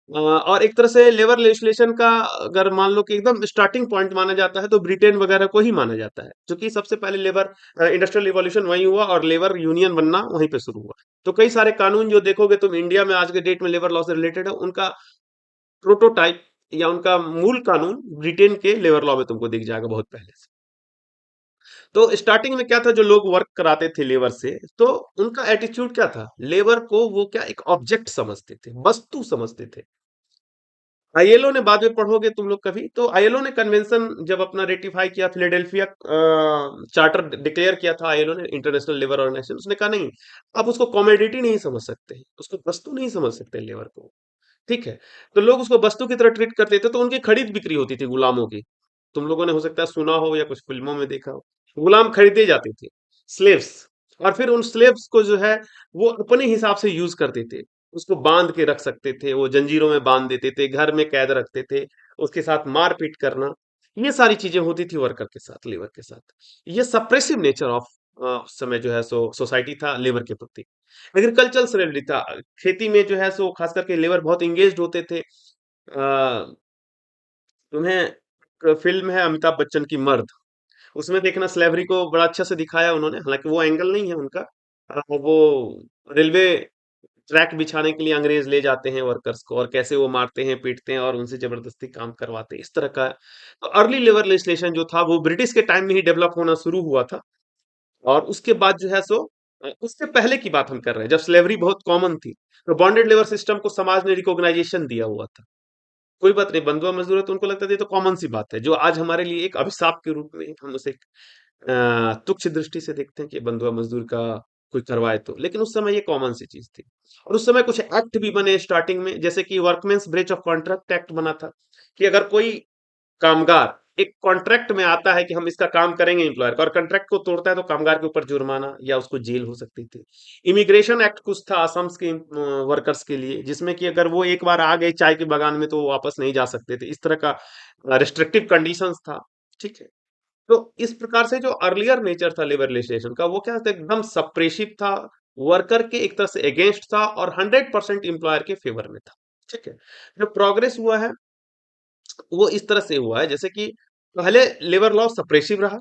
S1: और एक तरह से लेबर लेजिस्लेशन का अगर मान लो कि एकदम स्टार्टिंग पॉइंट माना जाता है तो ब्रिटेन वगैरह को ही माना जाता है, क्योंकि सबसे पहले लेबर इंडस्ट्रियल रिवॉल्यूशन वहीं हुआ और लेबर यूनियन बनना वहीं पे शुरू हुआ। तो कई सारे कानून जो देखोगे तुम इंडिया में आज के डेट में लेबर लॉ से रिलेटेड है, उनका प्रोटोटाइप या उनका मूल कानून ब्रिटेन के लेबर लॉ में तुमको दिख जाएगा बहुत पहले से। तो स्टार्टिंग में क्या था, जो लोग वर्क कराते थे लेबर से, तो उनका एटीट्यूड क्या था, लेबर को वो क्या एक ऑब्जेक्ट समझते थे, वस्तु समझते थे। आईएलओ ने बाद में पढ़ोगे तुम लोग कभी, तो आईएलओ ने कन्वेंशन जब अपना रेटिफाई किया, फिलाडेल्फिया चार्टर डिक्लेयर किया था आईएलओ ने, इंटरनेशनल लेबर ऑर्गेनाइजेशन, उसने कहा नहीं, आप उसको कॉमोडिटी नहीं समझ सकते, उसको वस्तु नहीं समझ सकते लेबर को। ठीक है। तो लोग उसको वस्तु की तरह ट्रीट करते थे, तो उनकी खरीद बिक्री होती थी गुलामों की। तुम लोगों ने हो सकता है सुना हो या कुछ फिल्मों में देखा हो, गुलाम खरीदे जाते थे, स्लेव्स। और फिर उन स्लेव्स को जो है वो अपने हिसाब से यूज करते थे, उसको बांध के रख सकते थे, वो जंजीरों में बांध देते थे, घर में कैद रखते थे, उसके साथ मारपीट करना, ये सारी चीजें होती थी वर्कर के साथ, लेबर के साथ। ये सप्रेसिव नेचर ऑफ उस समय जो है सो सोसाइटी था लेबर के प्रति। एग्रीकल्चरल स्लेवरी था, खेती में जो है सो खास करके लेबर बहुत इंगेज होते थे। तुम्हें फिल्म है अमिताभ बच्चन की मर्द, उसमें देखना स्लेवरी को बड़ा अच्छा से दिखाया उन्होंने, हालांकि वो एंगल नहीं है उनका। वो रेलवे ट्रैक बिछाने के लिए अंग्रेज ले जाते हैं वर्कर्स को, और कैसे वो मारते हैं, पीटते हैं और उनसे जबरदस्ती काम करवाते हैं, इस तरह का। तो अर्ली लेबर लेजिस्लेशन जो था वो ब्रिटिश के टाइम में ही डेवलप होना शुरू हुआ था। और उसके बाद जो है सो उससे पहले की बात हम कर रहे हैं, जब स्लेवरी बहुत कॉमन थी, तो बॉन्डेड लेबर सिस्टम को समाज ने रिकॉग्नाइजेशन दिया हुआ था। कोई बात नहीं, बंधुआ मजदूर है तो उनको लगता था ये तो कॉमन सी बात है, जो आज हमारे लिए एक अभिशाप के रूप में हम उसे तुच्छ दृष्टि से देखते हैं कि बंधुआ मजदूर का कोई करवाए तो, लेकिन उस समय ये कॉमन सी चीज थी। और उस समय कुछ एक्ट भी बने स्टार्टिंग में, जैसे कि workmen's breach of contract act बना था, कि अगर कोई कामगार एक कॉन्ट्रैक्ट में आता है कि हम इसका काम करेंगे एम्प्लॉयर का, और कॉन्ट्रैक्ट को तोड़ता है, तो कामगार के ऊपर जुर्माना या उसको जेल हो सकती थी। इमिग्रेशन एक्ट कुछ था असम के वर्कर्स के लिए, जिसमें कि अगर वो एक बार आ गए चाय के बागान में तो वो वापस नहीं जा सकते थे, इस तरह का रिस्ट्रिक्टिव कंडीशंस था। ठीक है। तो इस प्रकार से जो अर्लियर नेचर था लेबर लेजिस्लेशन का, वो क्या था, एकदम सप्रेसिव था, वर्कर के एक तरह से अगेंस्ट था, और 100% एम्प्लॉयर के फेवर में था। ठीक है। जो प्रोग्रेस हुआ है वो इस तरह से हुआ है, जैसे कि पहले लेबर लॉ सप्रेसिव रहा,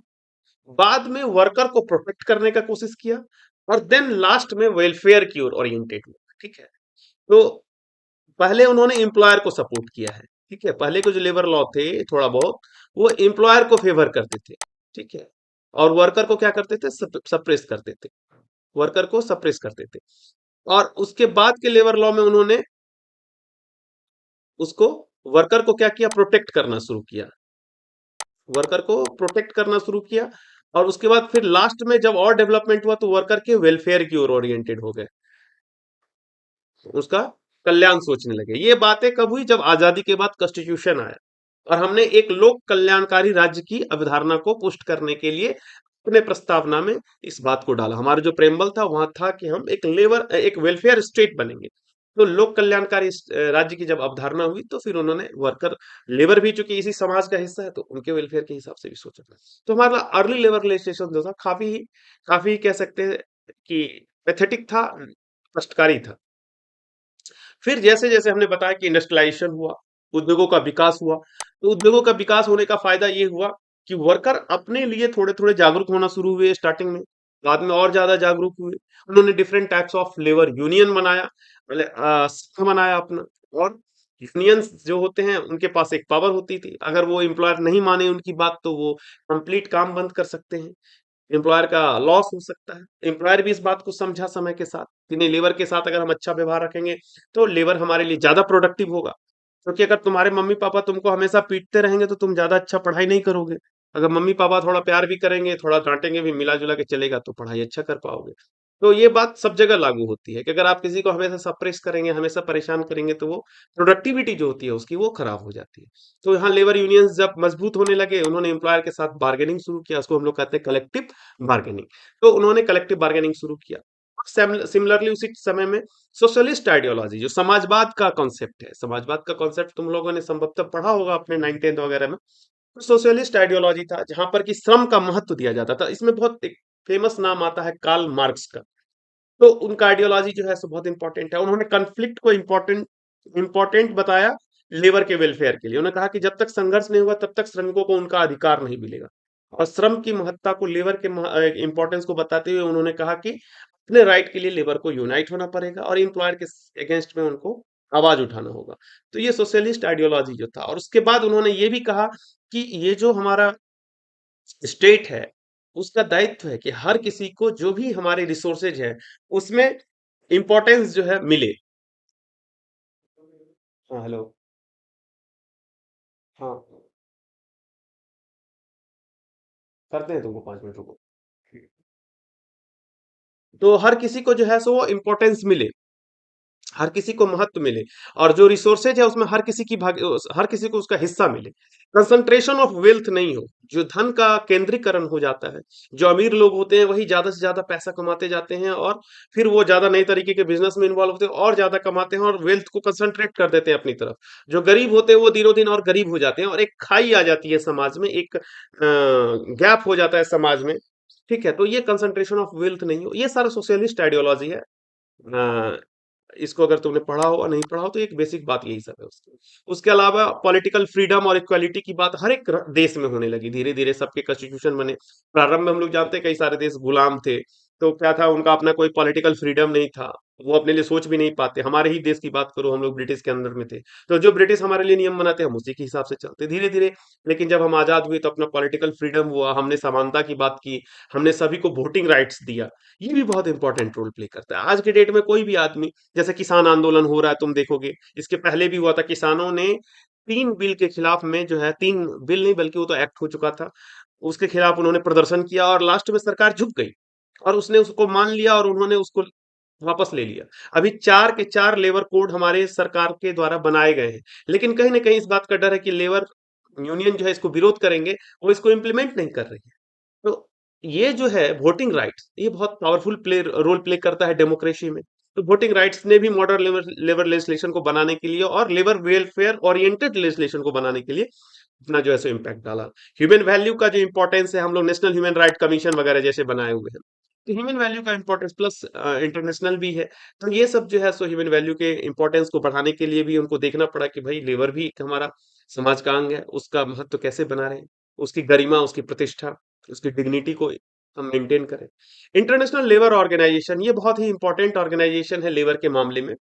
S1: बाद में वर्कर को प्रोटेक्ट करने का कोशिश किया, और देन लास्ट में वेलफेयर की ओर ओरिएंटेड हुआ। ठीक है। तो पहले उन्होंने एम्प्लॉयर को सपोर्ट किया है। ठीक है। पहले के जो लेबर लॉ थे थोड़ा बहुत, वो एम्प्लॉयर को फेवर करते थे। ठीक है। और वर्कर को क्या करते थे, सप्रेस करते थे, वर्कर को सप्रेस करते थे। और उसके बाद के लेबर लॉ में उन्होंने उसको, वर्कर को क्या किया, प्रोटेक्ट करना शुरू किया, वर्कर को प्रोटेक्ट करना शुरू किया। और उसके बाद फिर लास्ट में जब और डेवलपमेंट हुआ तो वर्कर के वेलफेयर की ओर ओरिएंटेड हो गए, उसका कल्याण सोचने लगे। ये बातें कब हुई, जब आजादी के बाद कॉन्स्टिट्यूशन आया, और हमने एक लोक कल्याणकारी राज्य की अवधारणा को पुष्ट करने के लिए अपने प्रस्तावना में इस बात को डाला। हमारा जो प्रेम्बल था वहां था कि हम एक वेलफेयर स्टेट बनेंगे। तो लोक कल्याणकारी राज्य की जब अवधारणा हुई, तो फिर उन्होंने वर्कर, लेबर भी चूंकि इसी समाज का हिस्सा है, तो उनके वेलफेयर के हिसाब से भी सोचा था। तो हमारा अर्ली लेबर लेजिस्लेशन जो था काफी कह सकते हैं कि पैथेटिक था, कष्टकारी था। फिर जैसे जैसे हमने बताया कि इंडस्ट्रियलाइजेशन हुआ, उद्योगों का विकास हुआ, तो उद्योगों का विकास होने का फायदा ये हुआ कि वर्कर अपने लिए थोड़े थोड़े जागरूक होना शुरू हुए स्टार्टिंग में, बाद में और ज्यादा जागरूक हुए। उन्होंने different types of labour union बनाया, मतलब संघ बनाया अपना। और यूनियंस जो होते हैं उनके पास एक पावर होती थी, अगर वो एम्प्लॉयर नहीं माने उनकी बात तो वो कंप्लीट काम बंद कर सकते हैं, एम्प्लॉयर का लॉस हो सकता है। एम्प्लॉयर भी इस बात को समझा समय के साथ कि नहीं, लेबर के साथ अगर हम अच्छा व्यवहार रखेंगे तो लेबर हमारे लिए ज्यादा प्रोडक्टिव होगा। क्योंकि अगर तुम्हारे मम्मी पापा तुमको हमेशा पीटते रहेंगे तो तुम ज्यादा अच्छा पढ़ाई नहीं करोगे। अगर मम्मी पापा थोड़ा प्यार भी करेंगे, थोड़ा डांटेंगे भी, मिला जुला के चलेगा तो पढ़ाई अच्छा कर पाओगे। तो ये बात सब जगह लागू होती है कि अगर आप किसी को हमेशा सप्रेस करेंगे, हमेशा परेशान करेंगे, तो वो प्रोडक्टिविटी जो होती है उसकी वो खराब हो जाती है। तो यहाँ लेबर यूनियंस जब मजबूत होने लगे, उन्होंने एम्प्लॉयर के साथ बार्गेनिंग शुरू किया, उसको हम लोग कहते हैं कलेक्टिव बार्गेनिंग। तो उन्होंने कलेक्टिव बार्गेनिंग शुरू किया। सिमिलरली उसी समय में सोशलिस्ट आइडियोलॉजी, जो समाजवाद का कॉन्सेप्ट है, समाजवाद का कॉन्सेप्ट तुम लोगों ने संभवतः पढ़ा होगा अपने 9th 10th वगैरह में। तो सोशलिस्ट आइडियोलॉजी था जहां पर कि श्रम का महत्व दिया जाता था। इसमें बहुत एक फेमस नाम आता है कार्ल मार्क्स का। तो उनका आइडियोलॉजी जो है सो बहुत इंपॉर्टेंट है। उन्होंने कन्फ्लिक्ट को इम्पोर्टेंट इम्पोर्टेंट बताया लेबर के वेलफेयर के लिए। उन्होंने कहा कि जब तक संघर्ष नहीं होगा तब तक श्रमिकों को उनका अधिकार नहीं मिलेगा। और श्रम की महत्ता को, लेबर के इंपॉर्टेंस को बताते हुए उन्होंने कहा कि अपने राइट के लिए लेबर को यूनाइट होना पड़ेगा और एम्प्लॉयर के अगेंस्ट में उनको आवाज उठाना होगा। तो ये सोशलिस्ट आइडियोलॉजी जो था। और उसके बाद उन्होंने ये भी कहा कि ये जो हमारा स्टेट है, उसका दायित्व है कि हर किसी को जो भी हमारे रिसोर्सेज है उसमें इंपॉर्टेंस जो है मिले। हाँ, हेलो। हाँ, करते हैं, तुमको 5 मिनट रुको। तो हर किसी को जो है सो वो इम्पोर्टेंस मिले, हर किसी को महत्व मिले, और जो रिसोर्सेज है उसमें हर किसी को उसका हिस्सा मिले। कंसंट्रेशन ऑफ वेल्थ नहीं हो, जो धन का केंद्रीकरण हो जाता है। जो अमीर लोग होते हैं वही ज्यादा से ज्यादा पैसा कमाते जाते हैं, और फिर वो ज्यादा नए तरीके के बिजनेस में इन्वॉल्व होते हैं और ज्यादा कमाते हैं और वेल्थ को कंसंट्रेट कर देते हैं अपनी तरफ। जो गरीब होते हैं वो दिनों दिन और गरीब हो जाते हैं, और एक खाई आ जाती है समाज में, एक गैप हो जाता है समाज में। ठीक है, तो ये कंसंट्रेशन ऑफ वेल्थ नहीं हो, ये सारा सोशलिस्ट आइडियोलॉजी है। इसको अगर तुमने पढ़ा हो और नहीं पढ़ा हो तो एक बेसिक बात यही सब है उसकी। उसके अलावा पॉलिटिकल फ्रीडम और इक्वालिटी की बात हर एक देश में होने लगी धीरे धीरे, सबके कॉन्स्टिट्यूशन बने। प्रारंभ में हम लोग जानते हैं कई सारे देश गुलाम थे, तो क्या था, उनका अपना कोई पॉलिटिकल फ्रीडम नहीं था। वो अपने लिए सोच भी नहीं पाते। हमारे ही देश की बात करो, हम लोग ब्रिटिश के अंदर में थे, तो जो ब्रिटिश हमारे लिए नियम बनाते हम उसी के हिसाब से चलते धीरे धीरे। लेकिन जब हम आजाद हुए तो अपना पॉलिटिकल फ्रीडम हुआ, हमने समानता की बात की, हमने सभी को वोटिंग राइट्स दिया। ये भी बहुत इंपॉर्टेंट रोल प्ले करता है। आज के डेट में कोई भी आदमी, जैसे किसान आंदोलन हो रहा है तुम देखोगे, इसके पहले भी हुआ था, किसानों ने 3 बिल के खिलाफ में जो है, 3 बिल नहीं बल्कि वो तो एक्ट हो चुका था, उसके खिलाफ उन्होंने प्रदर्शन किया और लास्ट में सरकार झुक गई और उसने उसको मान लिया और उन्होंने उसको वापस ले लिया। अभी 4 के 4 लेबर कोड हमारे सरकार के द्वारा बनाए गए हैं, लेकिन कहीं ना कहीं इस बात का डर है कि लेबर यूनियन जो है इसको विरोध करेंगे, वो इसको इम्प्लीमेंट नहीं कर रही है। तो ये जो है वोटिंग राइट्स, ये बहुत पावरफुल प्ले रोल प्ले करता है डेमोक्रेसी में। तो वोटिंग राइट्स ने भी मॉडर्न लेबर लेबर लेजिस्लेशन को बनाने के लिए और लेबर वेलफेयर ओरिएंटेड लेजिस्लेशन को बनाने के लिए अपना जो है सो इम्पैक्ट डाला। ह्यूमन वैल्यू का जो इंपॉर्टेंस है, हम लोग नेशनल ह्यूमन राइट कमीशन वगैरह जैसे बनाए हुए हैं। तो ह्यूमन वैल्यू का इंपॉर्टेंस प्लस इंटरनेशनल भी है। तो ये सब जो है सो ह्यूमन वैल्यू के इंपॉर्टेंस को बढ़ाने के लिए भी उनको देखना पड़ा कि भाई लेबर भी एक हमारा समाज का अंग है, उसका महत्व कैसे बना रहे, उसकी गरिमा, उसकी प्रतिष्ठा, उसकी डिग्निटी को हम मेंटेन करें। इंटरनेशनल लेबर ऑर्गेनाइजेशन ये बहुत ही इंपॉर्टेंट ऑर्गेनाइजेशन है लेबर के मामले में,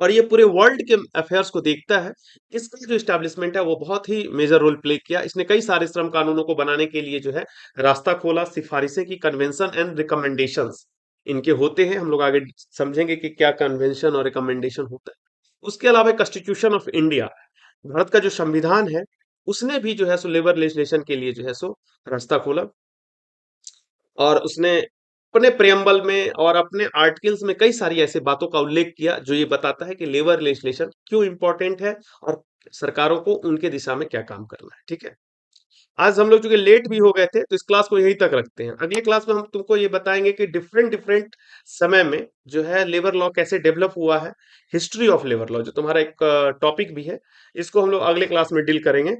S1: और ये पूरे वर्ल्ड के अफेयर्स को देखता है। इसका जो इस्टेब्लिशमेंट है वो बहुत ही मेजर रोल प्ले किया। इसने कई सारे श्रम कानूनों को बनाने के लिए जो है रास्ता खोला। सिफारिशें की, कन्वेंशन एंड रिकमेंडेशंस इनके होते हैं। हम लोग आगे समझेंगे कि क्या कन्वेंशन और रिकमेंडेशन होता है। उसके अलावा कॉन्स्टिट्यूशन ऑफ इंडिया, भारत का जो संविधान है, उसने भी जो है सो लेबर लेजिस्लेशन के लिए जो है सो रास्ता खोला। और उसने अपने प्रेम्बल में और अपने आर्टिकल्स में कई सारी ऐसे बातों का उल्लेख किया जो ये बताता है कि लेबर लेजिस्लेशन क्यों इंपॉर्टेंट है और सरकारों को उनके दिशा में क्या काम करना है। ठीक है, आज हम लोग चूंकि लेट भी हो गए थे तो इस क्लास को यहीं तक रखते हैं। अगले क्लास में हम तुमको ये बताएंगे कि डिफरेंट डिफरेंट समय में जो है लेबर लॉ कैसे डेवलप हुआ है। हिस्ट्री ऑफ लेबर लॉ जो तुम्हारा एक टॉपिक भी है, इसको हम लोग अगले क्लास में डील करेंगे।